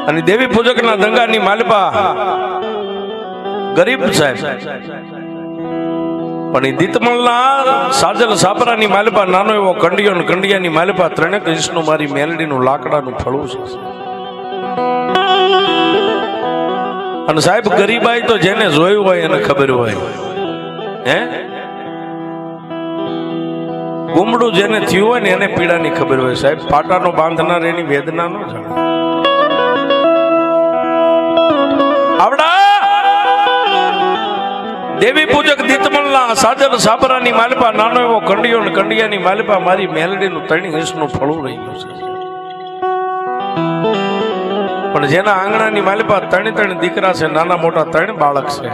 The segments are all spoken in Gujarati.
અને દેવી પૂજકના દંગાની માલપા ગરીબ સાહેબ, પણ એ દીતમલના સાજલ સાપરાની માલપા નાનો એવો કંડિયો ને કંડિયાની માલપા ત્રણેક ઇંચનું મારી મેલડીનું લાકડાનું ફળું છે. અને સાહેબ ગરીબાઈ તો જેને જોયું હોય એને ખબર હોય. હે ગુમડું જેને થયું હોય ને એને પીડાની ખબર હોય સાહેબ. પાટાનો બાંધનાર એની વેદના નો જાણે. આવડા દેવી પૂજક દીતમલના સાજલ સાબરાની માલપા નાનો એવો કંડિયો ને કંડિયાની માલપા મારી મેલડીનું 3 ઇંચનું ફળું રહી ગયું છે. પણ જેના આંગણાની માલપા 3 દીકરા છે, નાના મોટા 3 બાળક છે.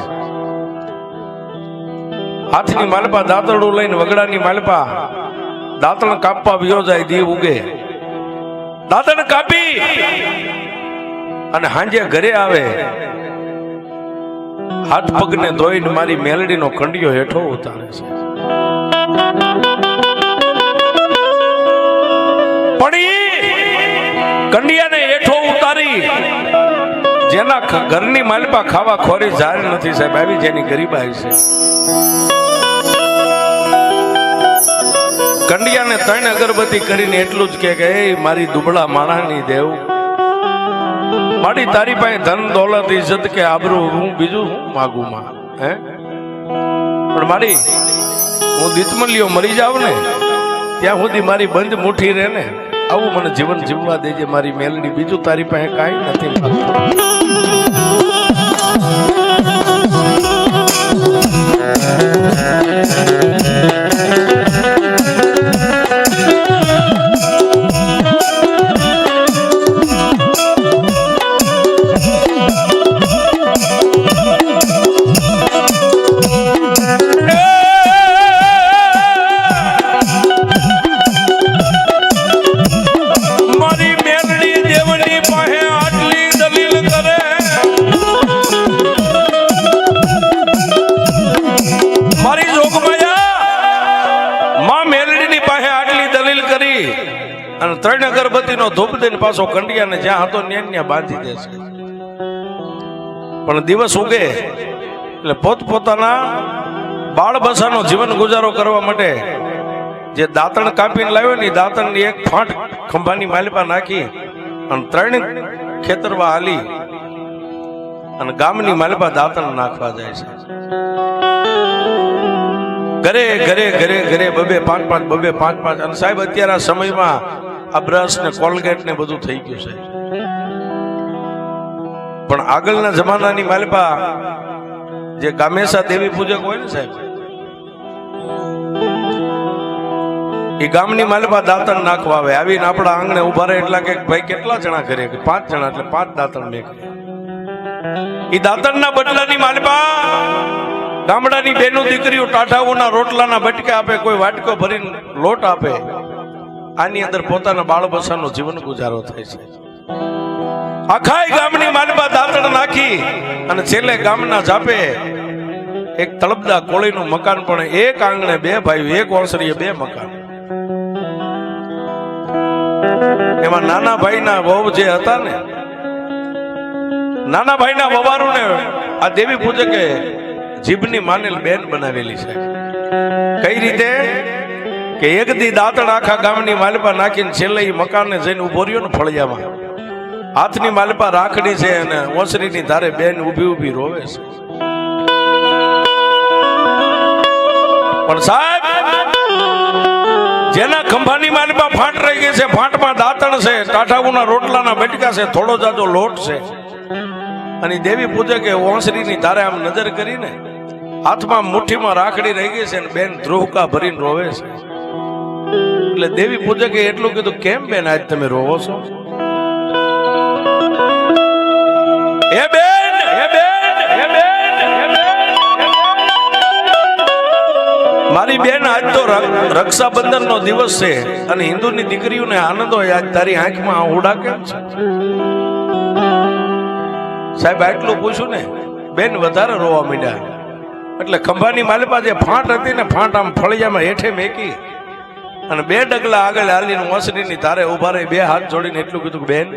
હાથની માલપા દાંતરડું લઈને વગડાની માલપા દાંતણ કાપવા વિયો જાય. દી ઉગે દાંતણ કાપી અને હાંજે ઘરે આવે, હાથ પગને ધોઈને મારી મેલડીનો કંડિયો હેઠો ઉતારે છે. પણ કંડિયાને હેઠો ઉતારી જેના ઘરની માલપા ખાવા ખોરી જાર નથી સાહેબ, આવી જેની ગરીબાઈ છે. કંડિયાને 3 અગરબત્તી કરીને એટલું જ કે એ મારી દુબળા માણાની દેવ, મારી તારી પાસે ધન દોલત ઇજ્જત કે આબરૂ હું બીજું હું માગું માં. હે પણ મારી હું દીતમલિયો મરી જાવ ને ત્યાં સુધી મારી બંધ મુઠ્ઠી રહે ને, આવું મને જીવન જીવવા દેજે મારી મેલડી, બીજું તારી પાસે કાંઈ નથી. અને 3 અગરબત્તીનો ધૂપ દઈને પાછો કંડિયાને જ્યાં હતો ત્યાં બાંધી દે છે. પણ દિવસ ઉગે એટલે પોતપોતાના બાળ બસાનો જીવન ગુજારો કરવા માટે જે દાંતણ કાપીને લાવ્યો ને દાંતણની એક ફાંટ ખંભાની માલપા નાખી અને 3 ખેતરવા હાલી અને ગામની માલપા દાંતણ નાખવા જાય છે. ઘરે ઘરે ઘરે ઘરે 2-5 2-5 અને સાહેબ અત્યારે આ સમયમાં આ બ્રશ ને કોલગેટ ને બધું થઈ ગયું છે. પણ આગળના જમાનાની માલપા જે ગામેસા દેવી પૂજક હોય ને સાહેબ, એ ગામની માલપા દાંતણ નાખવા આવે. આવીને આપણા આંગણે ઉભા રહે એટલા કે ભાઈ કેટલા જણા કરે, 5 જણા એટલે 5 દાંતણ મેં. એ દાંતણના બદલાની માલપા ગામડાની બેનો દીકરીઓ ટાઢાઓના રોટલાના બટકે આપે, કોઈ વાટકો ભરીને લોટ આપે. આની અંદર પોતાના બાળ બસાનો જીવન ગુજારો થાય છે. આખા ગામની માલપા દાંતણ નાખી અને છેલ્લે ગામના જાપે એક તળપદા કોળીનું મકાન, પણ એક આંગણે 2 ભાઈઓ, એક ઓસરીએ 2 મકાન. એમાં નાના ભાઈના વહુ જે હતા ને, નાના ભાઈના વવારુને આ દેવી પૂજકે જીભની માનેલ બેન બનાવેલી છે. કઈ રીતે કે એક દી દાંતણ આખા ગામની માલપા નાખીને છેલ્લે મકાનને જઈને ઉભો રહ્યો ને ફળિયામાં, હાથની માલપા રાખડી છે અને ઓસરીની ધારે બેન ઊભી ઊભી રોવે છે. પણ સાહેબ જેના ખંભાની માલપા ફાંટ રહી ગઈ છે, ફાંટમાં દાંતણ છે, ટાઢાઓના રોટલાના બટકા છે, થોડો જાજો લોટ છે, અને દેવી પૂજકે ઓસરીની ધારે આમ નજર કરીને હાથમાં મુઠ્ઠીમાં રાખડી રહી ગઈ છે ને બેન ધ્રુવકા ભરીને રોવે છે. એટલે દેવી પૂજકે એટલું કીધું, કેમ બેન આજ તમે રોવો છો? હે બેન, હે બેન, હે બેન, મારી બેન આજ તો રક્ષાબંધનનો દિવસ છે અને હિન્દુની દીકરીઓને આનંદ હોય, આજ તારી આંખમાં આહુડા કેમ છે? સાહેબ આટલું પૂછ્યું ને, બેન વધારે રોવા માંડ્યા. એટલે ખંભાની માલપા જે ફાંટ હતી ને, ફાંટ આમ ફળિયામાં હેઠે મેકી અને 2 ડગલા આગળ હાલીને ઓસરીની ધારે ઉભા રહી 2 હાથ જોડીને એટલું કીધું, બેન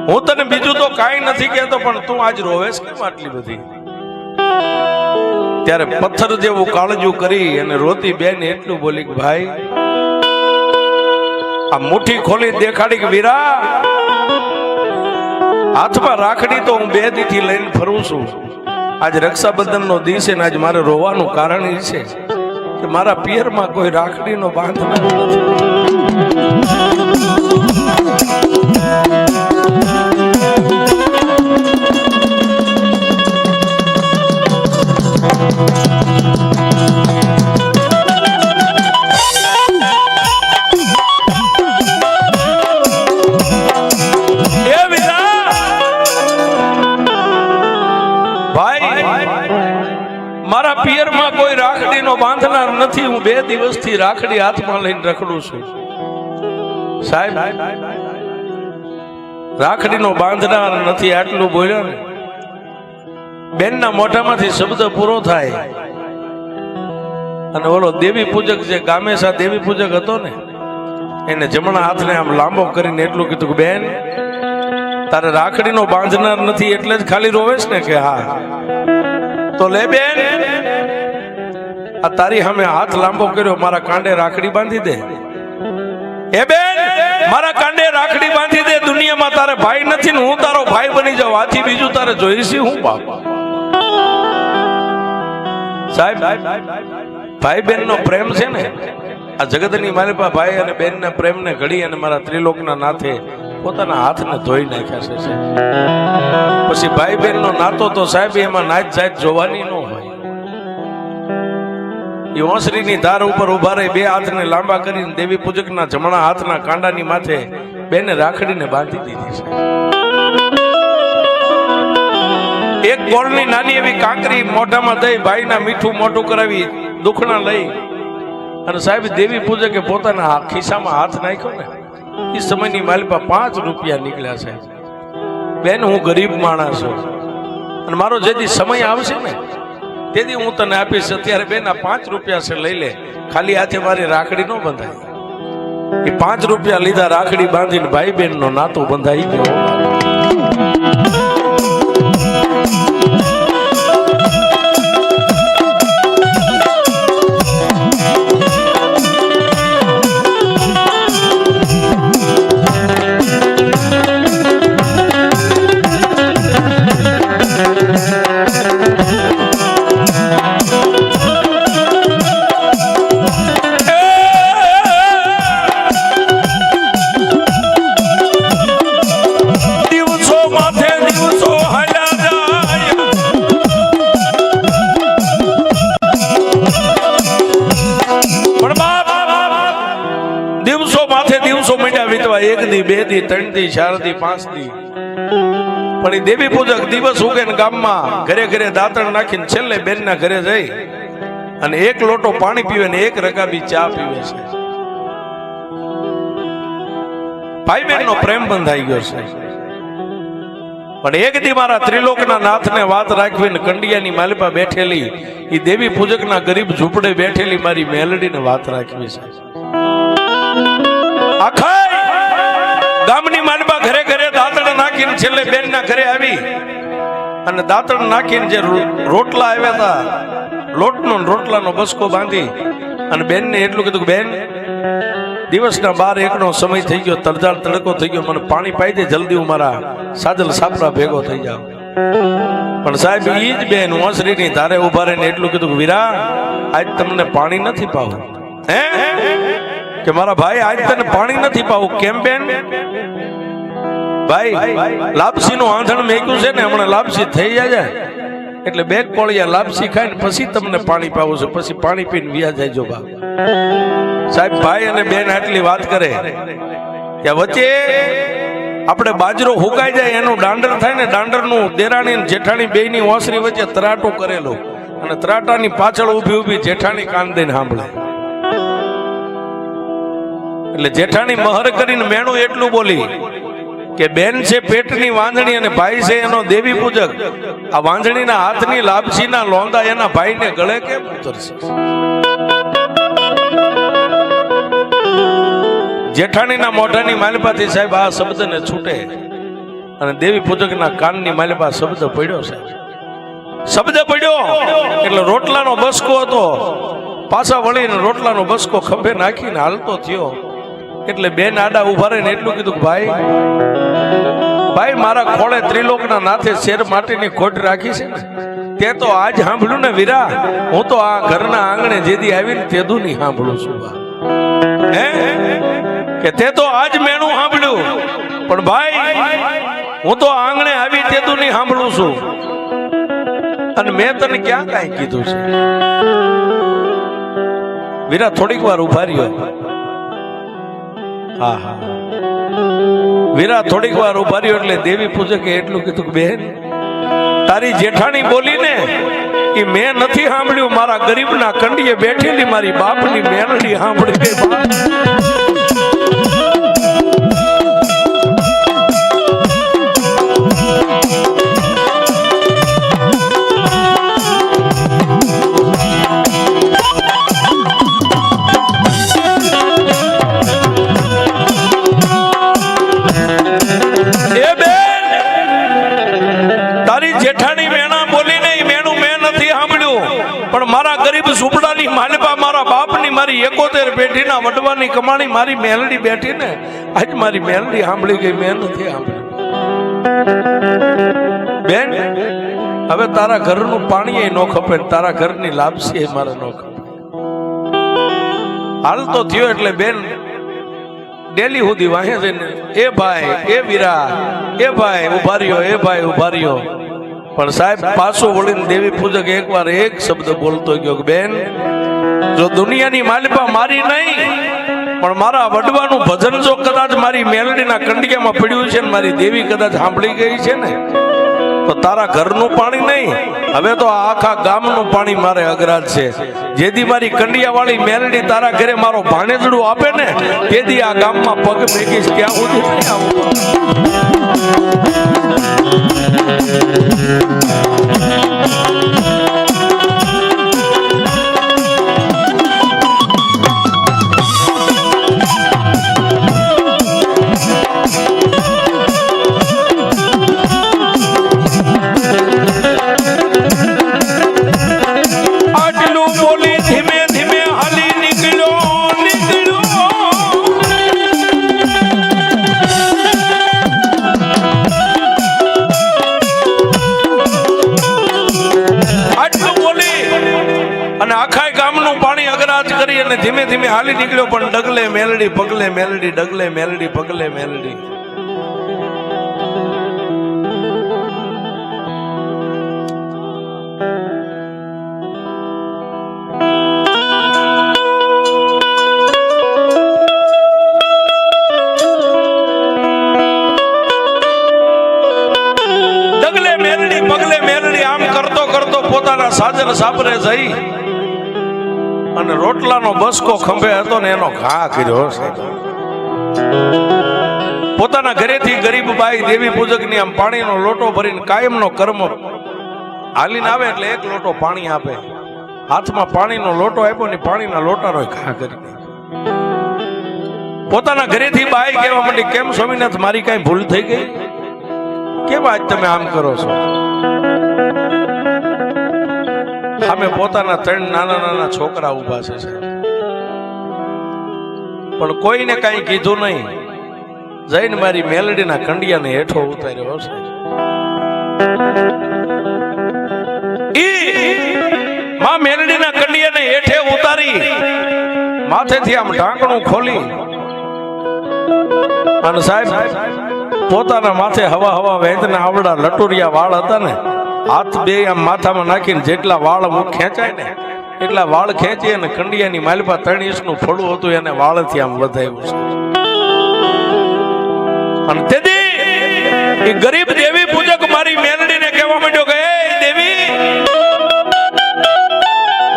હું તને બીજું તો કાંઈ નથી કહેતો, પણ તું આજ રોવેશ કેમ આટલી બધી? ત્યારે પથ્થર જેવું કાળજું કરી અને રોતી બેન એટલું બોલી કે ભાઈ, આ મુઠ્ઠી ખોલી દેખાડી કે વીરા, હાથમાં રાખડી તો હું 2 દીથી લઈને ફરું છું. આજ રક્ષાબંધન નો દિવસ છે ને આજ મારે રોવાનું કારણ એ છે કે મારા પિયરમાં કોઈ રાખડીનો બાંધ નથી. મારા પિયરમાં કોઈ રાખડીનો બાંધનાર નથી, હું 2 દિવસથી રાખડી હાથમાં લઈને રખડું છું. સાહેબ, રાખડીનો બાંધનાર નથી આટલું બોલ્યો ને, બેનના મોઢામાંથી શબ્દ પૂરો થાય અને ઓલો દેવી પૂજક જે ગામેસા દેવી પૂજક હતો ને, એને જમણા હાથને આમ લાંબો કરીને એટલું કીધું કે બેન, તારે રાખડીનો બાંધનાર નથી એટલે જ ખાલી રોવેશ ને? કે હા. તો લે બેન, આ તારી સામે હાથ લાંબો કર્યો, મારા કાંડે રાખડી બાંધી દે. એ બેન, મારા કાંડે રાખડી બાંધી દે. દુનિયામાં તારે ભાઈ નથી ને હું તારો ભાઈ બની જાઉં, આથી બીજું તારે જોઈશે હું બાપ? સાહેબ, ભાઈ બેન નો પ્રેમ છે ને, આ જગતની માલિપા ભાઈ અને બેન ના પ્રેમ ને ઘડી અને મારા ત્રિલોકના નાથે પોતાના હાથને ધોઈ નાખ્યા છે. પછી ભાઈ બેન નો નાતો તો સાહેબ એમાં નાચ જાત જોવાની ન હોય. એ ઓસરીની ધાર ઉપર ઉભા રહી 2 હાથને લાંબા કરીને દેવી પૂજકના જમણા હાથના કાંડાની માથે બેને રાખડીને બાંધી દીધી છે. એક ગોળની નાની એવી કાંકરી મોઢામાં દઈ ભાઈના મીઠું મોઢું કરાવી દુખણા લઈ અને સાહેબ દેવી પૂજકે પોતાના ખિસ્સામાં હાથ નાખ્યો ને, એ સમયની માલિપા 5 રૂપિયા નીકળ્યા છે. બેન, હું ગરીબ માણસ છું અને મારો જેથી સમય આવશે ને તેથી હું તને આપીશ. અત્યારે બેન આ 5 રૂપિયા છે, લઈ લે. ખાલી હાથે મારી રાખડી ન બંધાય. એ 5 રૂપિયા લીધા, રાખડી બાંધીને ભાઈ બેન નો નાતો બંધાઈ ગયો. દિવસો મીંડા વીતવા, 1 દી 2 દી 3 દી 4 દી 5 દી. પણ એ દેવી પૂજક દિવસ ઉગે ને ગામમાં ઘરે ઘરે દાંતણ નાખીને છેલ્લે બેનના ઘરે જઈ અને 1 લોટો પાણી પીવે ને 1 રકાબી ચા પીવે છે. ભાઈ બેન નો પ્રેમ બંધાઈ ગયો છે. પણ એક દી મારા ત્રિલોકના નાથને વાત રાખવી ને કંડિયાની માલિપા બેઠેલી એ દેવી પૂજકના ગરીબ ઝૂંપડે બેઠેલી મારી મેલડીને વાત રાખવી છે. આખા ગામની માલિપા ઘરે ઘરે દાંતણ નાખીને છેલ્લે બેનના ઘરે આવી અને દાંતણ નાખીને જે રોટલા આવ્યા હતા લોટનો રોટલાનો બસકો બાંધી અને બેનને એટલું કીધું કે બેન, દિવસના 12-1 નો સમય થઈ ગયો, તડજાળ તડકો થઈ ગયો, મને પાણી પાઈ દે જલ્દી, હું મારા સાજલ સાપરા ભેગો થઈ જાઉં. પણ સાહેબ ઈ જ બેન ઓસરીની ધારે ઉભા રહીને એટલું કીધું કે વીરા, આજ તમને પાણી નથી પાવું. હે કે મારા ભાઈ, આજ તને પાણી નથી પાવું. કેમ બેન? ભાઈ, લાપસી નું આંધણ મેક્યું છે ને, હમણાં લાપસી થઈ જાય એટલે 2 કોળિયા લાપસી ખાઈને પછી તમને પાણી પાવું છે, પછી પાણી પીને વ્યા જાય જો બાપ. સાહેબ, ભાઈ અને બેન આટલી વાત કરે ત્યાં વચ્ચે આપણે બાજરો હુકાઈ જાય એનું દાંડર થાય ને, દાંડરનું દેરાણી અને જેઠાણી બેયની ઓસરી વચ્ચે તરાટું કરેલું અને તરાટાની પાછળ ઊભી ઊભી જેઠાણી કાન દઈને સાંભળે. એટલે જેઠાણી મહર કરીને મેણું એટલું બોલી કે બેન છે પેટની વાંધણી અને ભાઈ છે એનો દેવી પૂજક. આ વાંધણીના હાથની લાપસીના લોંદા એના ભાઈને ગળે કેમ ઉતરશે? જેઠાણીના મોઢાની માલિપાથી સાહેબ આ શબ્દને છૂટે અને દેવી પૂજકના કાનની માલિપા શબ્દ પડ્યો છે. શબ્દ પડ્યો એટલે રોટલાનો બસકો હતો, પાછા વળીને રોટલાનો બસકો ખંભે નાખીને હાલતો થયો. એટલે બેન આડા ઉભા રહીને એટલું કીધું કે ભાઈ મારા ખોળે ત્રિલોકના નાથે શેર માટીની ખોટ રાખી છે ને, તે તો આજ સાંભળ્યું ને વીરા. હું તો આ ઘરના આંગણે જેદી આવીને તેદું નહીં સાંભળું છું. હે કે તે તો આજ મેણું સાંભળ્યું, પણ ભાઈ હું તો આંગણે આવી તેદું નહીં સાંભળું છું. અને મેં તને ક્યાં કાંઈ કીધું છે? વીરા થોડીક વાર ઉભા રહ્યો. હા હા, વીરા થોડીક વાર ઉભા રહ્યો એટલે દેવી પૂજકે એટલું કીધું કે બેન તારી જેઠાણી બોલી ને એ મેં નથી સાંભળ્યું, મારા ગરીબના કંડીએ બેઠેલી મારી બાપની મેલડી સાંભળી. ઝૂંપડાની માલિપા મારા બાપની મારી 71 પેઢીના વડવાની કમાણી મારી મેલડી બેઠી ને, આજ મારી મેલડી સાંભળી ગઈ, મેં નથી સાંભળી. બેન હવે તારા ઘરનું પાણી ન ખપે, તારા ઘરની લાપસી મારે ન ખપે. હાલ તો થયો એટલે બેન ડેલી સુધી વાહે જઈને એ ભાઈ એ વીરા એ ભાઈ ઉભા રહ્યો, એ ભાઈ ઉભા રહ્યો. પણ સાહેબ પાછો વળીને દેવી પૂજક એકવાર એક શબ્દ બોલતો ગયો કે બેન જો દુનિયાની માલિપા મારી નહીં પણ મારા વડવાનું ભજન જો કદાચ મારી મેલડીના કંડિયામાં પડ્યું છે ને મારી દેવી કદાચ સાંભળી ગઈ છે ને, તો તારા ઘરનું પાણી નહીં, હવે તો આખા ગામનું પાણી મારે અઘરાજ છે. જેથી મારી કંડિયા વાળી મેલડી તારા ઘરે મારો ભાણેજડું આપે ને તેથી આ ગામમાં પગ મેકીશ, ક્યાં સુધી નહીં આવું. ધીમે ધીમે હાલી નીકળ્યો, પણ ડગલે મેલડી પગલે મેલડી, ડગલે મેલડી પગલે મેલડી. ડગલે મેલડી પગલે મેલડી આમ કરતો કરતો પોતાના સાજર સાપરે જઈ અને રોટલાનો બસકો ખંભે હતો ને એનો ઘા કર્યો. પોતાના ઘરેથી ગરીબ બાઈ દેવી પૂજકની આમ પાણીનો લોટો ભરીને કાયમનો કર્મ હાલીને આવે એટલે એક લોટો પાણી આપે. હાથમાં પાણીનો લોટો આપ્યો ને પાણીના લોટાનો ઘા કરી. પોતાના ઘરેથી બાઈ કહેવા માંડી કેમ સ્વામીનાથ મારી કઈ ભૂલ થઈ ગઈ, કેમ આજ તમે આમ કરો છો? સામે પોતાના 3 નાના નાના છોકરા ઉભા છે, પણ કોઈને કઈ કીધું નહીં. જઈને મારી મેલડીના કંડિયાને હેઠો ઉતાર્યો છે. માં મેલડીના કંડિયાને હેઠે ઉતારી માથેથી આમ ઢાંકણું ખોલી અને સાહેબ પોતાના માથે હવા હવા વેદના આવડા લટુરિયા વાળ હતા ને, હાથ બે આમ માથામાં નાખીને જેટલા વાળ ખેંચાય ને એટલા વાળ ખેંચી અને કંડિયાની માલિપા 3 ઇંચનું ફળું હતું એને વાળથી આમ વધાવ્યું છે. અને તેથી એ ગરીબ દેવી પૂજક મારી મેલડીને કહેવા માંડ્યો કે એ દેવી,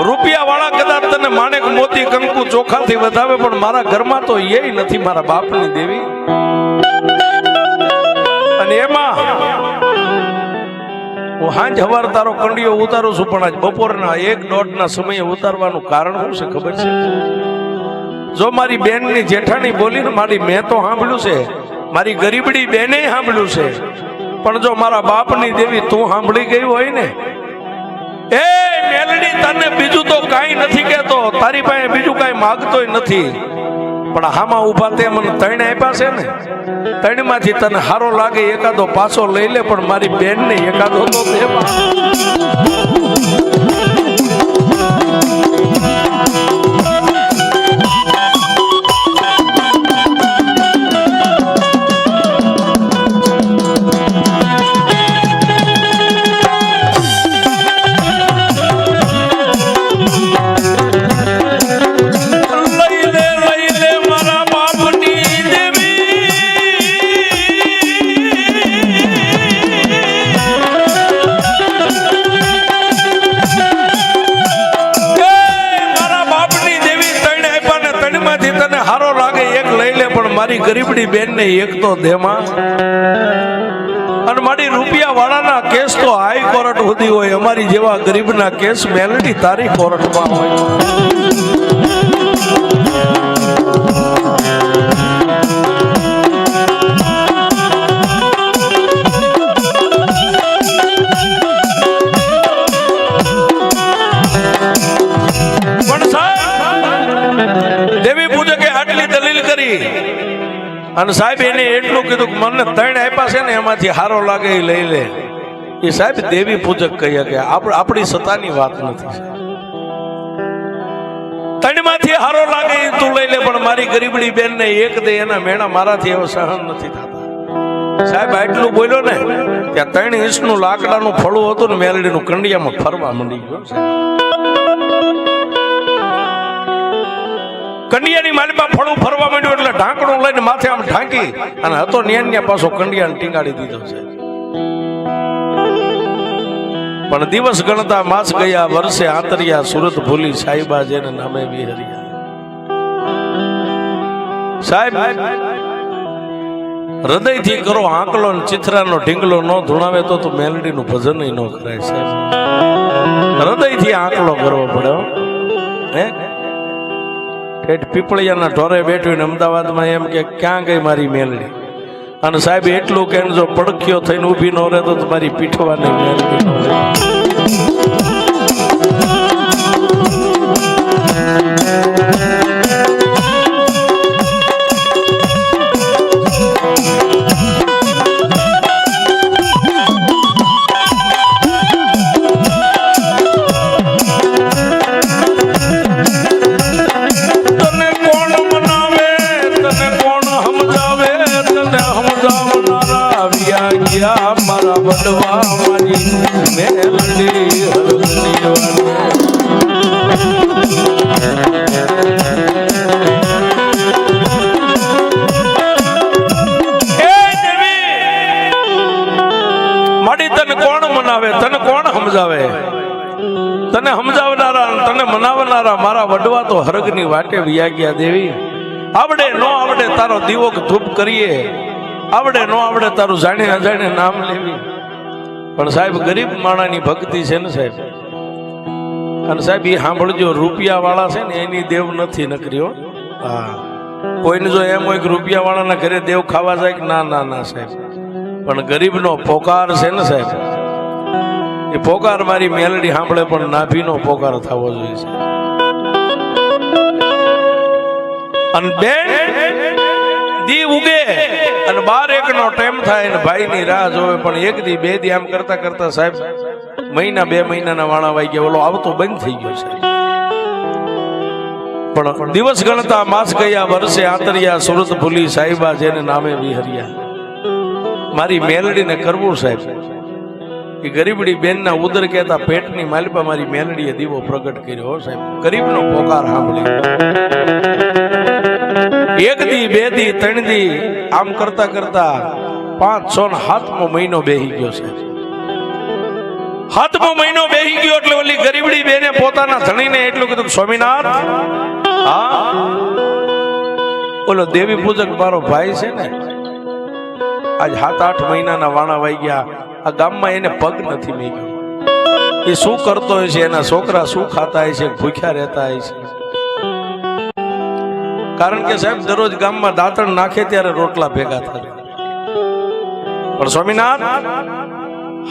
રૂપિયા વાળા કદાચ તને માણેક મોતી કંકુ ચોખાથી વધાવે પણ મારા ઘરમાં તો એ નથી મારા બાપની દેવી. અને એમાં હું હાંજ હવાર તારો કંડિયો ઉતારું છું, પણ આજ બપોરના 1-1.5 સમયે ઉતારવાનું કારણ શું છે ખબર છે? જો મારી બેનની જેઠાણી બોલીને મારી મેં તો સાંભળ્યું છે, મારી ગરીબડી બેને સાંભળ્યું છે, પણ જો મારા બાપની દેવી તું સાંભળી ગઈ હોય ને, એ મેલડી તને બીજું તો કાંઈ નથી કહેતો, તારી પાસે બીજું કાંઈ માંગતોય નથી, પણ હામાં ઊભા તે મને ત્રણ આપ્યા છે ને, ત્રણમાંથી તને હારો લાગે એકાદો પાછો લઈ લે, પણ મારી બેન ને એકાદો તો દે. મારી ગરીબડી બેન ને એક તો દેમાં, અને મારી રૂપિયા વાળાના કેસ તો હાઈ કોર્ટ સુધી હોય, અમારી જેવા ગરીબના કેસ મેલડી તારી કોર્ટમાં હોય. પણ સાહેબ દેવી પૂજકે આટલી દલીલ કરી અને સાહેબ એને એટલું કીધું કે મને ત્રણ આપ્યા છે ને એમાંથી હારો લાગે એ લઈ લે. એ સાહેબ દેવી પૂજક કહે કે આપણી સત્તાની વાત નથી, ત્રણમાંથી હારો લાગે એ તું લઈ લે, પણ મારી ગરીબડી બેન ને એક દે એના મેણા મારાથી એવો સહન નથી થતા. સાહેબ આટલું બોલ્યો ને ત્યાં 3 ઇંચનું લાકડાનું ફળું હતું ને મેલડીનું કંડિયામાં ફરવા માંડી ગયો. કંડિયાની માલિપા ફળું ફરવા માંડ્યું એટલે ઢાંકણું લઈને માથે આમ ઢાંકી અને હતો ન્યા પાછો કંડિયાને ટીંગાડી દીધો છે. પણ દિવસ ગણતા માસ ગયા, વર્ષે આંતરિયા, સુરત ભૂલી સાઈબા જેને નામે વિહરિયા. સાહેબ હૃદયથી કરો આંકલો ને ચિત્રાનો ઢીંગલો ન ધૂણાવે તો મેલડીનું ભજન ન કરાય. સાહેબ હૃદયથી આંકલો કરવો પડે. હે ઠેઠ પીપળિયાના ઢોરે બેઠું ને અમદાવાદમાં એમ કે ક્યાં ગઈ મારી મેલડી, અને સાહેબ એટલું કે જો પડખ્યો થઈને ઊભી ન રહે તો તમારી પીઠવાની મેલડી. મારા બડવા મારી મેલડી માડી તને કોણ મનાવે, તને કોણ સમજાવે? તને સમજાવનારા તને મનાવનારા મારા વડવા તો હરગની વાટે વિયા ગયા. દેવી આવડે નો આવડે તારો દીવો ધૂપ કરીએ, આવડે નો આવડે તારું જાણે અજાણે નામ લેવી, પણ સાહેબ ગરીબ માણાની ભક્તિ છે ને સાહેબ. અને સાહેબ એ સાંભળજો, રૂપિયા વાળા છે ને એની દેવ નથી નકરીઓ. હા, કોઈને જો એમ હોય કે રૂપિયા વાળાના ઘરે દેવ ખાવા જાય કે ના ના ના સાહેબ, પણ ગરીબનો પોકાર છે ને સાહેબ, એ પોકાર મારી મેલડી સાંભળે પણ નાભીનો પોકાર થવો જોઈએ. અને બેન દી ઉગે અને 12-1 નો ટાઈમ થાય ને ભાઈ ની રાહ જોવે, પણ 1 દી 2 દી આમ કરતા કરતા સાહેબ મહિના 2 મહિનાના વાણા વાઈ ગયા, ઓલો આવતો બંધ થઈ ગયો છે. પણ દિવસ ગણતા માસ ગયા, વર્ષે આંતરિયા, સુરત ભૂલી સાઈબા જેને નામે વિહરિયા. મારી મેલડીને કરવું સાહેબ, એ ગરીબડી બેનના ઉદર કહેતા પેટની માલિપા મારી મેલડીએ દીવો પ્રગટ કર્યો સાહેબ. ગરીબનો પોકાર સાંભળી 1 દી 2 દી 3 દી આમ કરતા કરતા 5, 6 ને 7મો મહિનો બેહી ગયો છે. 7મો મહિનો બેહી ગયો એટલે ઓલી ગરીબડી બેને પોતાના ધણીને એટલું કીધું, સ્વામિનાથ, હા ઓલો દેવી પૂજક મારો ભાઈ છે ને, આજ 7-8 મહિનાના વાણા વાઈ ગયા, આ ગામમાં એને પગ નથી મેગ્યો. એ શું કરતો હોય છે, એના છોકરા શું ખાતા હોય છે, ભૂખ્યા રહેતા હોય છે. કારણ કે સાહેબ દરરોજ ગામમાં દાંતણ નાખે ત્યારે રોટલા ભેગા થાય. પણ સ્વામિનાથ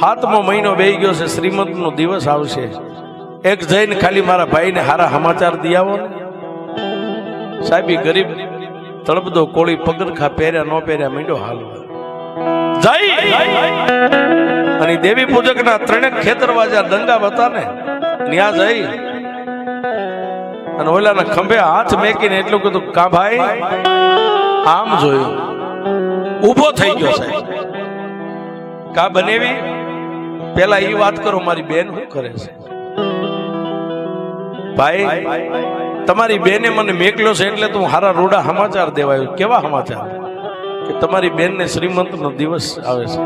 7મો મહિનો બેહી ગયો છે, શ્રીમંતનો દિવસ આવશે, એક જઈને ખાલી મારા ભાઈને હારા સમાચાર દી આવો ને. સાહેબ ઈ ગરીબ તળપદો કોળી પગરખા પહેર્યા ન પહેર્યા મીંડો હાલવા જાય અને દેવી પૂજકના ત્રણેક ખેતરવાજા દંગા બતા ને ત્યાં જઈ અને ઓલાના ખંભે હાથ મેકીને એટલું કીધું, કા ભાઈ આમ જોયું, ઊભો થઈ ગયો. સાહેબ કા બનેવી, પેલા ઈ વાત કરો, મારી બેન શું કરે છે? ભાઈ તમારી બેને મને મેકલ્યો છે એટલે તું હારા રૂડા સમાચાર દેવાયો. કેવા સમાચાર? કે તમારી બેન ને શ્રીમંત નો દિવસ આવે છે.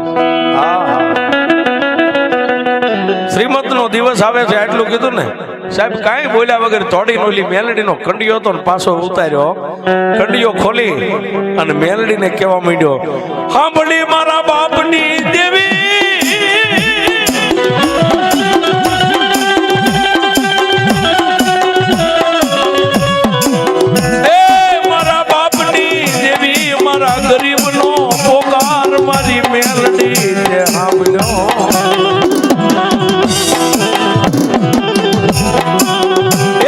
હા, શ્રીમંત નો દિવસ આવે છે આટલું કીધું ને. સાહેબ કાંઈ બોલ્યા વગર થોડી નોલી મેલડીનો કંડિયો હતો ને પાછો ઉતાર્યો, કંડિયો ખોલી અને મેલડીને કહેવા માંડ્યો, સાંભળી મારા બાપની દેવી, ગરીબનો પોકાર મારી મેલડી તે સાંભળ્યો.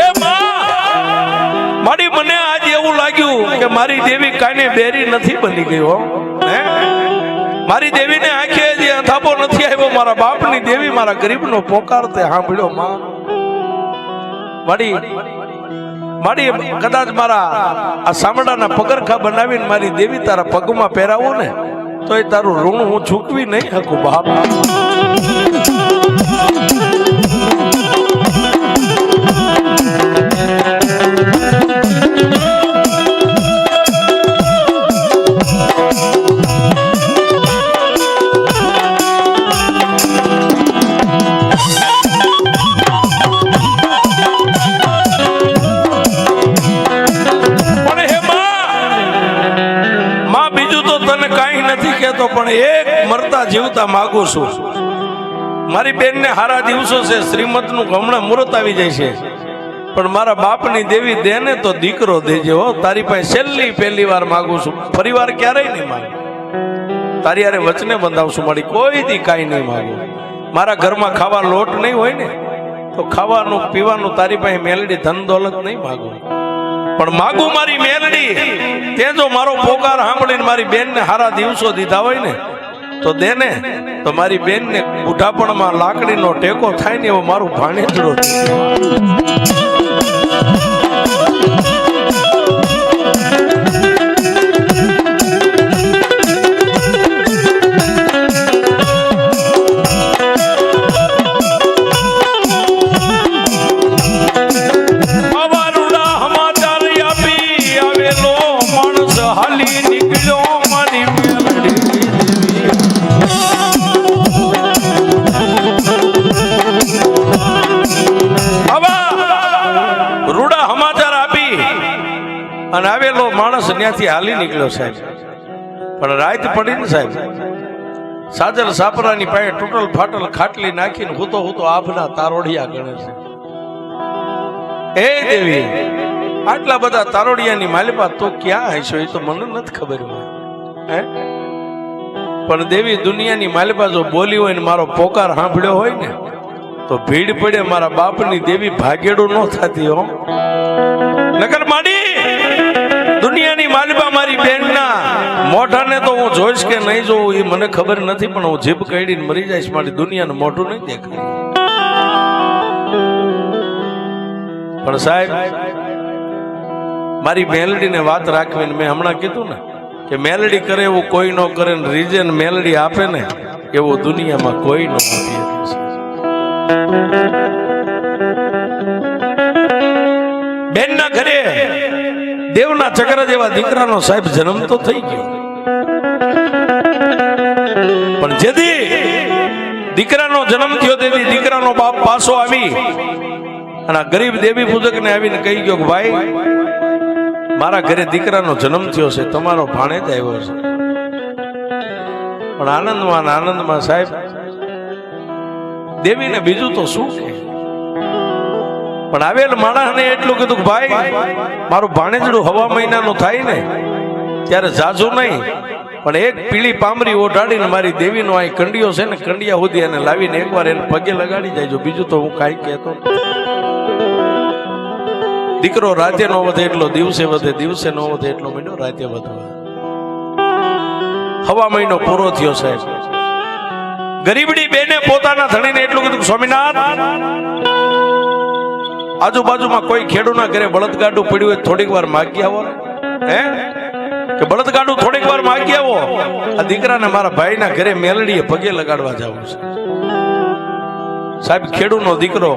એ માં મારી, મને આજ એવું લાગ્યું કે મારી દેવી કાઈને બેરી નથી બની ગયો. મારી દેવીને આંખે જે અથાપો નથી આવ્યો, મારા બાપની દેવી મારા ગરીબનો પોકાર તે સાંભળ્યો. માં મારી કદાચ મારા આ સામડાના પગરખા બનાવીને મારી દેવી તારા પગમાં પહેરાવું ને તો એ તારું ઋણ હું ચૂકવી નહીં શકું બાપ. પણ એક મરતા જીવતા માંગુ છું, મારી બેનને હારા દિવસો છે, શ્રીમંત નું હમણાં મુહૂર્ત આવી જાય છે, પણ મારા બાપની દેવી દેને તો દીકરો દેજે હો. તારી પાસે છેલ્લી પહેલી વાર માંગુ છું, પરિવાર ક્યારેય નહીં માંગુ. તારી હારે વચને બંધાવશું, મારી કોઈ દી કાંઈ નહીં માંગુ. મારા ઘરમાં ખાવા લોટ નહીં હોય ને તો ખાવાનું પીવાનું તારી પાસે મેલડી ધન દોલત નહીં માંગુ, પણ માગુ મારી મેલડી તે જો મારો પોકાર સાંભળીને મારી બેન ને હારા દિવસો દીધા હોય ને તો દે ને, તો મારી બેન ને બુઢાપણમાં લાકડીનો ટેકો થાય ને એવો મારું ભાણેજડો. અને આવેલો માણસ ત્યાંથી હાલી નીકળ્યો સાહેબ, પણ રાત પડી ને સાહેબ, સાજલ સાપરાની પાસે તૂટલ ફાટલ ખાટલી નાખીને હૂતો હૂતો આભના તારોડિયા ગણે છે. એ દેવી, આટલા બધા તારોડિયાની માલિપા તો ક્યાં હશો એ તો મને નથી ખબર. પણ દેવી દુનિયાની માલિપા જો બોલી હોય ને મારો પોકાર સાંભળ્યો હોય ને તો ભીડ પડે. મારા બાપની દેવી ભાગેડું ન થતી હો. નકર માડી દુનિયાની માલિબા મારી બેનના મોઢાને તો હું જોઈશ કે નહીં જોઉં એ મને ખબર નથી, પણ હું જીભ કાઢીને મરી જઈશ. મારી દુનિયાને મોઢું નહીં દેખાય. પણ સાહેબ મારી મેલડીને વાત રાખવીને મેં હમણાં કીધું ને કે મેલડી કરે એવું કોઈ ન કરે, રીઝન મેલડી આપે ને એવું દુનિયામાં કોઈ ન આપી. બેનના ઘરે દેવના ચક્ર જેવા દીકરાનો સાહેબ જન્મ તો થઈ ગયો, પણ જેથી દીકરાનો જન્મ થયો તેથી દીકરાનો બાપ પાછો આવી અને ગરીબ દેવી પૂજકને આવીને કહી ગયો કે ભાઈ મારા ઘરે દીકરાનો જન્મ થયો છે, તમારો ભાણેજ આવ્યો છે. પણ આનંદમાં સાહેબ દેવીને બીજું તો શું કે, પણ આવેલ માણસને એટલું કીધું કે ભાઈ મારું ભાણેજડું હવા મહિનાનું થાય ને ત્યારે જાજુ નહીં પણ એક પીળી પામરી ઓઢાડીને મારી દેવીનો અહીં કંડિયો છે ને કંડિયા સુધી એને લાવીને એકવાર એને પગે લગાડી જાય. બીજું તો હું કાંઈ કહેતો દીકરો રાતે નો વધે એટલો દિવસે વધે, દિવસે નો વધે એટલો મહિનો રાતે વધવા. હવા મહિનો પૂરો થયો સાહેબ. ગરીબડી બેને પોતાના ધણીને એટલું કીધું, સ્વામિનાથ આજુબાજુમાં કોઈ ખેડૂના ઘરે બળદગાડું પડ્યું હોય થોડીક વાર માગી આવો હે, કે બળદગાડું થોડીક વાર માગી આવો. આ દીકરાને મારા ભાઈના ઘરે મેલડીએ પગે લગાડવા જવું છે. સાહેબ ખેડૂનો દીકરો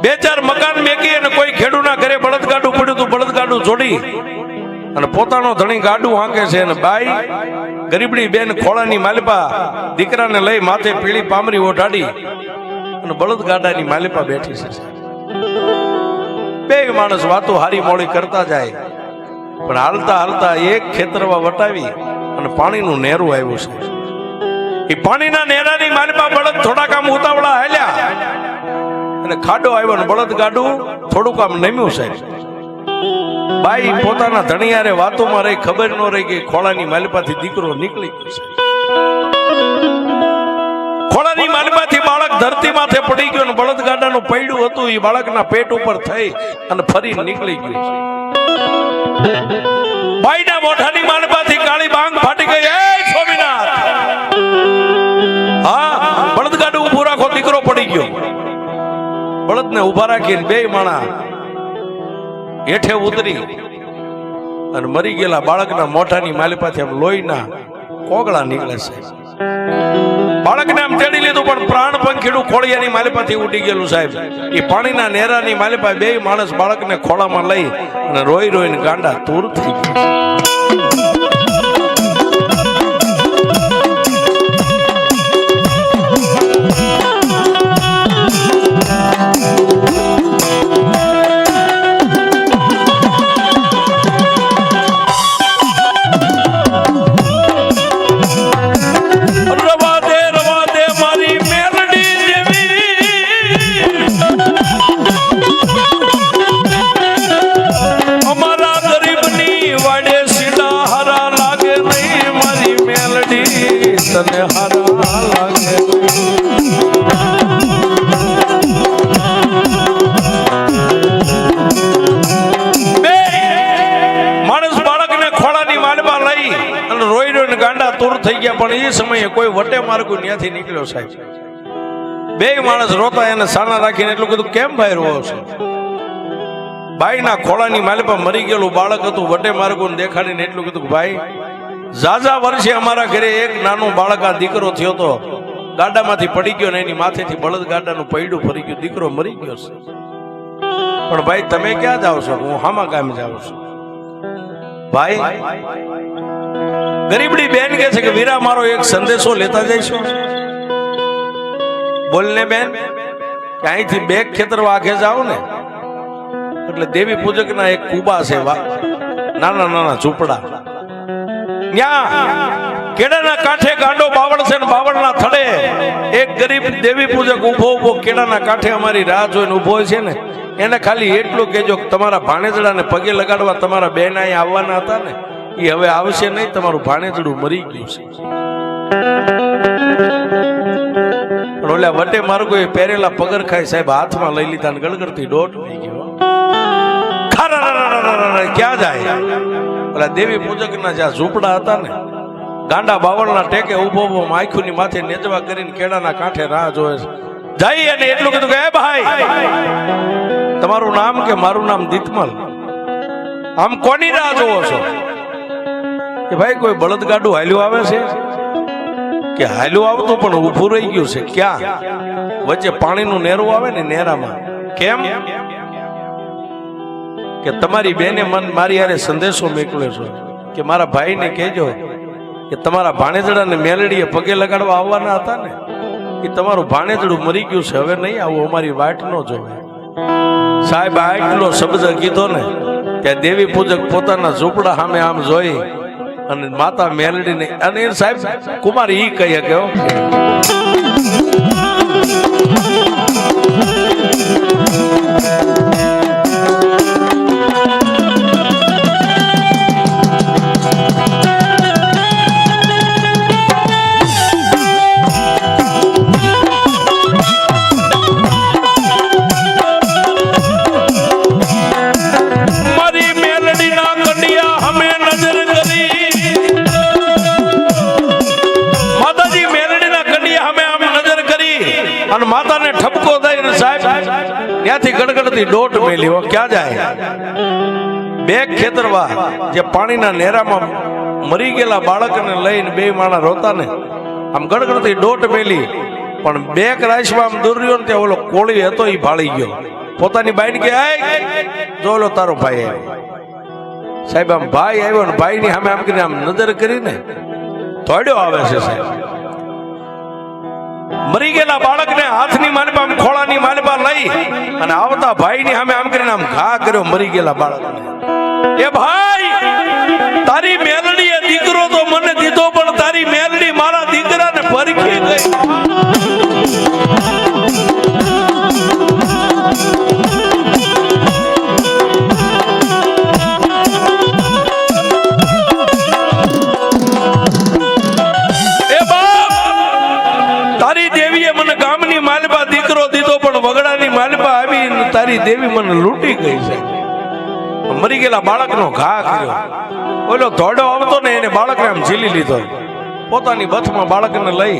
બે ચાર મકાન મેકી અને કોઈ ખેડૂના ઘરે બળદગાડું પડ્યું તું, બળદગાડું જોડી અને પોતાનો ધણી ગાડું હાંકે છે. અને બાઈ ગરીબડી બેન ખોળાની માલિપા દીકરાને લઈ માથે પીળી પામરી ઓઢાડી અને બળદગાડાની માલિપા બેઠી છે. બે માણસ વાતો હારી મોડી કરતા જાય, પણ હાલતા હાલતા એક ખેતરમાં વટાવી અને પાણીનું નેરું આવ્યું છે. એ પાણીના નેરાની માલિપા બળદ થોડાક આમ ઉતાવળા હાલ્યા અને ખાડો આવ્યો ને બળદગાડું થોડુંક આમ નમ્યું સાહેબ. બાઈ પોતાના ધણિયારે વાતોમાં રહી, ખબર ન રહી કે ખોળાની માલિપાથી દીકરો નીકળી ગયો છે. ખોળાની માલિપાથી બાળક ધરતી માથે પડી ગયો ને બળદગાડાનું પૈડું હતું એ બાળકના પેટ ઉપર થઈ અને ફરી નીકળી ગયું છે. બાઈના મોઢાની માલિપાથી કાળી બાંગ ફાટી ગઈ. એ સ્વામિનાથ, હા બળદગાડું ઊભું રાખો, દીકરો પડી ગયો. બળદને ઉભા રાખીને બે માણા હેઠે ઉતરી અને મરી ગયેલા બાળકના મોઢાની માલિપાથી આમ લોહીના કોગળા નીકળે છે. બાળકને આમ તેડી લીધું પણ પ્રાણ પંખીડું ખોળિયાની માલિપાથી ઉડી ગયેલું સાહેબ. એ પાણીના નેરાની માલિપા બે માણસ બાળકને ખોળામાં લઈ અને રોઈ રોઈને ગાંડા તૂર થઈ ગયા. તને હારા લાગે બે માણસ બાળકને ખોળાની માલમાં લઈ અને રોઈ રોઈને ગાંડા તૂર થઈ ગયા. પણ એ સમયે કોઈ વટે માર્ગો ત્યાંથી નીકળ્યો સાહેબ. બે માણસ રોતા એને સાના રાખીને એટલું કીધું, કેમ ભાઈ રોવો છો? બાઈના ખોળાની માલપા મરી ગયેલું બાળક હતું. વટે માર્ગો દેખાડીને એટલું કીધું, ભાઈ ઝાઝા વર્ષે અમારા ઘરે એક નાનો બાળક આ દીકરો થયો તો ગાડામાંથી પડી ગયો ને એની માથેથી બળદ ગાડાનું પૈડું ફરી ગયું, દીકરો મરી ગયો છે. પણ ભાઈ તમે ક્યાં જાવ છો? હું હામા ગામ જાઉં છું. ભાઈ ગરીબડી બેન કહે છે કે વીરા મારો એક સંદેશો લેતા જઈશું. બોલને બેન કે અહીંથી બે ખેતર વાઘે જાઓ ને એટલે દેવી પૂજકના એક કુબા છે, નાના નાના ઝૂંપડા. કેળાના કાંઠે ગાંડો બાવળ છે ને બાવળના થડે એક ગરીબ દેવી પૂજક ઉભો ઉભો કેળાના કાંઠે અમારી રાહ જોઈને ઉભો છે ને એને ખાલી એટલું કહેજો કે તમારા ભાણેજડાને પગે લગાડવા તમારા બેન અહીં આવવાના હતા ને એ હવે આવશે નહીં, તમારું ભાણેજડું મરી ગયું છે. પણ ઓલા વટે માર્ગો એ પહેરેલા પગરખાઈ સાહેબ હાથમાં લઈ લીધા ને ગળગળતી દોઢ થઈ ગયો. ક્યાં જાય? ઓલા દેવી પૂજકના જ્યાં ઝૂંપડા હતા ને ગાંડા બાવળના ટેકે ઉભો ઉભો આંખોની માથે નેજવા કરીને કેળાના કાંઠે રાહ જોવે છે. જઈ અને એટલું કીધું કે એ ભાઈ તમારું નામ કે મારું નામ દીતમલ, આમ કોની રાહ જોવો છો? કે ભાઈ કોઈ બળદગાડું હાલ્યું આવે છે કે હાલ્યું આવતું પણ ઊભું રહી ગયું છે. ક્યાં? વચ્ચે પાણીનું નેરું આવે ને નેરામાં. કેમ? કે તમારી બેને મન મારી હારે સંદેશો મોકલ્યો છે કે મારા ભાઈને કહેજો કે તમારા ભાણેજડાને મેલડીએ પગે લગાડવા આવવાના હતા ને એ તમારું ભાણેજડું મરી ગયું છે, હવે નહીં આવું, અમારી વાટ ન જોવે. સાહેબ આટલો શબ્દ કીધો ને ત્યાં દેવી પૂજક પોતાના ઝૂંપડા સામે આમ જોઈ અને માતા મેલડીને અને સાહેબ કુમાર ઈ કહી કે ગડગડતી દોટ મેલી હો ક્યાં જાય બે ખેતરવા જે પાણીના નેરામાં મરી ગયેલા બાળકને લઈને બે માણા રોતા ને આમ ગડગડતી દોટ મેલી પણ બે રાશમાં આમ દૂર રહ્યો ને ત્યાં ઓલો કોળી હતો એ ભાળી ગયો પોતાની બાઈને કે જો ઓલો તારો ભાઈ આવ્યો સાહેબ આમ ભાઈ આવ્યો ને ભાઈ ની સામે આમ કરીને આમ નજર કરીને તોડ્યો આવે છે સાહેબ મરી ગયેલા બાળકને હાથની માલપા ખોળાની માલપા લઈ અને આવતા ભાઈ ની સામે આમ કરીને આમ ઘા કર્યો મરી ગયેલા બાળકને એ ભાઈ તારી મેલડીએ દીકરો તો મને દીધો પણ તારી મેલડી મારા દીકરાને પરખી ગઈ તારી દેવી મને લૂંટી ગઈ છે મરી ગયેલા બાળકનો ઘા કર્યો ઓલો ધોડો આવતો ને એને બાળકને આમ ઝીલી લીધો પોતાની બથમાં બાળકને લઈ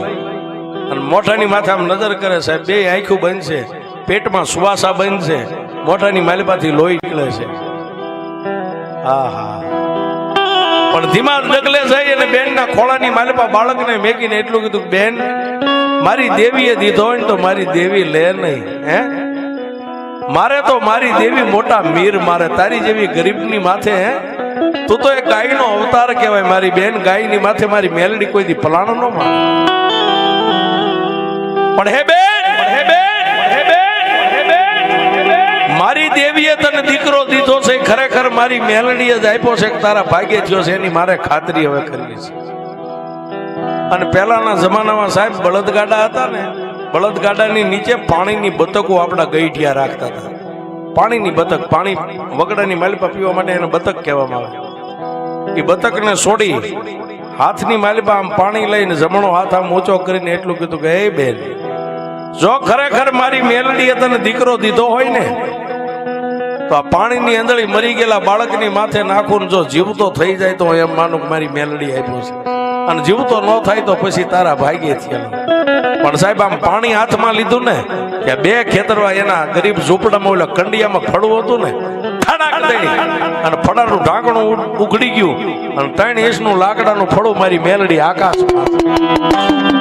અને મોઢાની માથે આમ નજર કરે સાહેબ બે આંખું બંધ છે પેટમાં સુવાસા બંધ છે મોઢાની માલિપાથી લોહી નીકળે છે હા હા પણ ધીમા ડગલે જઈ અને બેનના ખોળાની માલિપા બાળકને મેકીને એટલું કીધું બેન મારી દેવીએ દીધો હોય ને તો મારી દેવી લે નહીં હે મારે તો મારી દેવી મોટા મીર મારે તારી જેવી ગરીબની માથે હે તું તો એક ગાયનો અવતાર કહેવાય મારી બેન ગાયની માથે મારી મેલડી કોઈ દી પલાણો ન મારે પણ હે બેન મારી દેવીએ તને દીકરો દીધો છે ખરેખર મારી મેલડીએ જ આપ્યો છે તારા ભાગ્ય થયો છે એની મારે ખાતરી હવે કરવી છે અને પહેલાના જમાનામાં સાહેબ બળદગાડા હતા ને બળદગાડાની નીચે પાણીની બતકો આપણા ગઈઠિયા રાખતા હતા પાણીની બતક પાણી વગડાની માલિપા પીવા માટે એને બતક કહેવામાં આવે એ બતકને છોડી હાથની માલિપા આમ પાણી લઈને જમણો હાથ આમ ઊંચો કરીને એટલું કીધું કે હે બેન જો ખરેખર મારી મેલડીએ તને દીકરો દીધો હોય ને તો આ પાણીની અંદળી મરી ગયેલા બાળકની માથે નાખું જો જીવતો થઈ જાય તો એમ માનું કે મારી મેલડી આપ્યો છે અને જીવતો ન થાય તો પછી તારા ભાગ્ય થયેલો પણ સાહેબ આમ પાણી હાથમાં લીધું ને કે બે ખેતરવા એના ગરીબ ઝૂંપડામાં ઓલા કંડિયામાં ફળવું હતું ને ખાડા દઈ અને ફળાનું ઢાંકણું ઉઘડી ગયું અને 3 ઇંચનું લાકડાનું ફળું મારી મેલડી આકાશમાં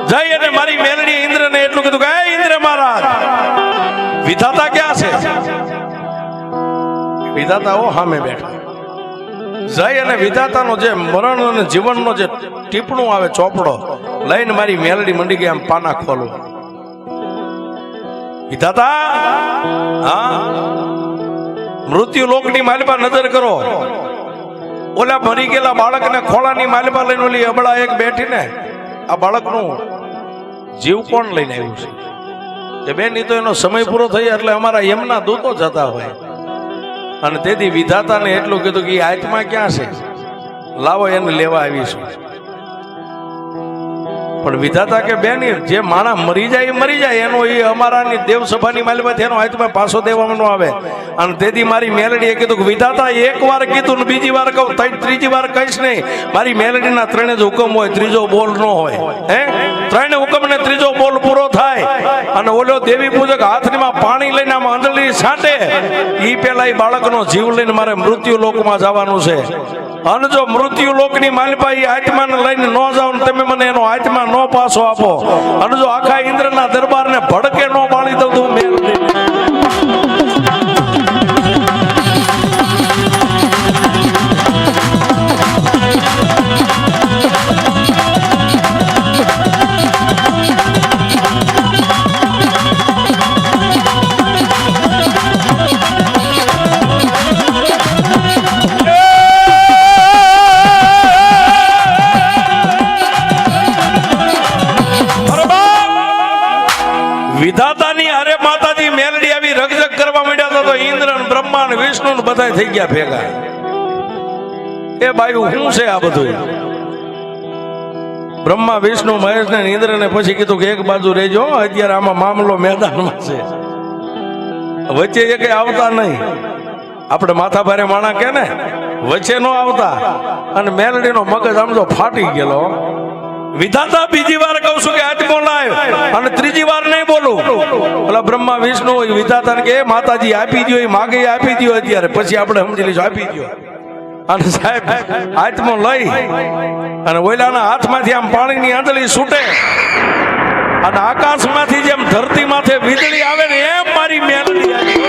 જઈ અને મારી મેલડી ઇન્દ્રને એટલું કીધું કે ઇન્દ્ર મહારાજ વિધાતા ક્યાં છે વિધાતા ઓ સામે બેઠા જઈ અને વિધાતાનો જે મરણ અને જીવનનો જે ટીપણું આવે ચોપડો લઈને મારી મેલડી મંડી ગઈ આમ પાના ખોલું વિધાતા હા મૃત્યુ લોકની માલિપા નજર કરો ઓલા મરી ગયેલા બાળકને ખોળાની માલિપા લઈને ઓલી અબળા એક બેઠીને આ બાળકનું જીવ કોણ લઈને આવ્યું છે કે બેન એ તો એનો સમય પૂરો થઈ એટલે અમારા યમના દૂતો જતા હોય અને તેથી વિધાતાને એટલું કીધું કે આત્મા ક્યાં છે લાવો એને લેવા આવીશું પણ વિધાતા કે બેન જે માણા મરી જાય એનો એ અમારાની દેવસભાની માલિપાથી એનો આત્મા પાછો દેવામાં આવે અને તેથી મારી મેલડીએ કીધું કે વિધાતા એક વાર કીધું ને બીજી વાર કહું ત્રીજી વાર કહીશ નહીં મારી મેલડીના 3 જ હુકમ હોય ત્રીજો બોલ ન હોય હે 3 હુકમ ને ત્રીજો બોલ પૂરો થાય અને ઓલો દેવી પૂજક હાથમાં પાણી લઈને આમ આંધળી છાંટે ઈ પેલા એ બાળકનો જીવ લઈને મારે મૃત્યુ લોકમાં જવાનું છે અને જો મૃત્યુ લોકની માલિપા એ આત્માને લઈને ન જાવ ને તમે મને એનો આત્મા ન પાછો આપો અને જો આખા ઇન્દ્રના દરબારને ભડકે ન બાળી દઉં તું મેલડી ને બધા થઈ ગયા ભેગા. એ બાયું શું છે આ બધું? બ્રહ્મા વિષ્ણુ મહેશ ને ઇન્દ્ર ને પછી કીધું કે એક બાજુ રહેજો, અત્યારે આમાં મામલો મેદાનમાં છે, વચ્ચે એ કઈ આવતા નહીં. આપણે માથા ભારે માણા કે ને વચ્ચે નો આવતા. અને મેલડીનો મગજ આમ તો ફાટી ગયેલો. વિધાતા બીજી વાર કહું છું કે આત્મો લાવ, અને ત્રીજી વાર નહીં બોલું. ઓલા બ્રહ્મા વિષ્ણુ વિધાતા કે માતાજી આપી દો, એ માગે આપી દો અત્યારે, પછી આપણે સમજી લઈશું આપી દો. અને સાહેબ આત્મો લઈ અને ઓલાના હાથમાંથી આમ પાણીની આંધળી છૂટે અને આકાશમાંથી જેમ ધરતી માથે વીજળી આવે ને એમ મારી મેલડી આવી.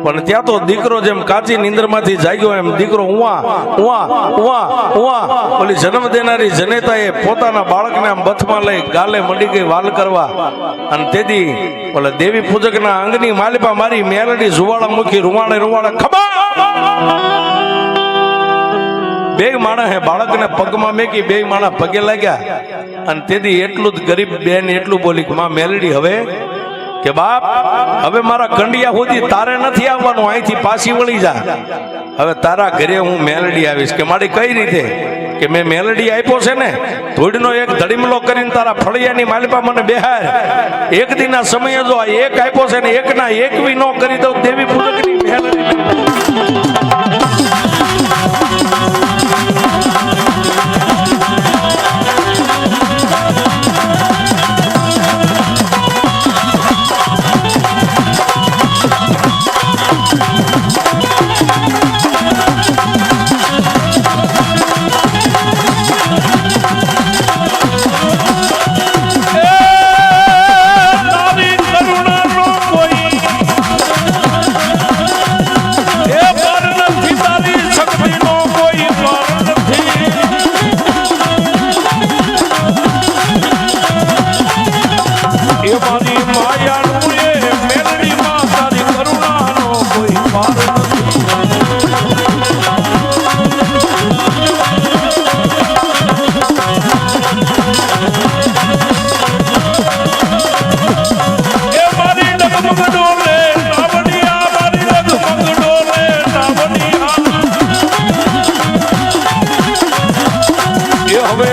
પણ ત્યાં તો દીકરો જેમ કાચી નીંદરમાંથી જાગ્યો એમ દીકરો ઉવા ઉવા ઉવા ઉવા ઓલી જન્મ દેનારી જનેતાએ પોતાના બાળકને આમ બથમાં લઈ ગાલે મંડી ગઈ વાલ કરવા. અને તેથી ઓલા દેવી પૂજકના અંગની માલિપા મારી મેલડી જુવાળા મૂકી રૂવાડે રૂવાડે ખબા. બે માણસ હે બાળકને પગમાં મેકી, બે માણસ પગે લાગ્યા. અને તેથી એટલું જ ગરીબ બેન એટલું બોલી કે માં મેલડી હવે કે બાપ હવે મારા કંડિયા સુધી તારે નથી આવવાનું, અહીંથી પાછી વળી જા. હવે તારા ઘરે હું મેલડી આવીશ. કે મારી કઈ રીતે? કે મેં મેલડી આપ્યો છે ને ધૂળનો એક ધડીમલો કરીને તારા ફળિયાની માલિપા મને બેહાર. એક દિનના સમયે જો આ એક આપ્યો છે ને એકના એકવી નો કરી દઉં દેવી પૂજકની મેલડી. હવે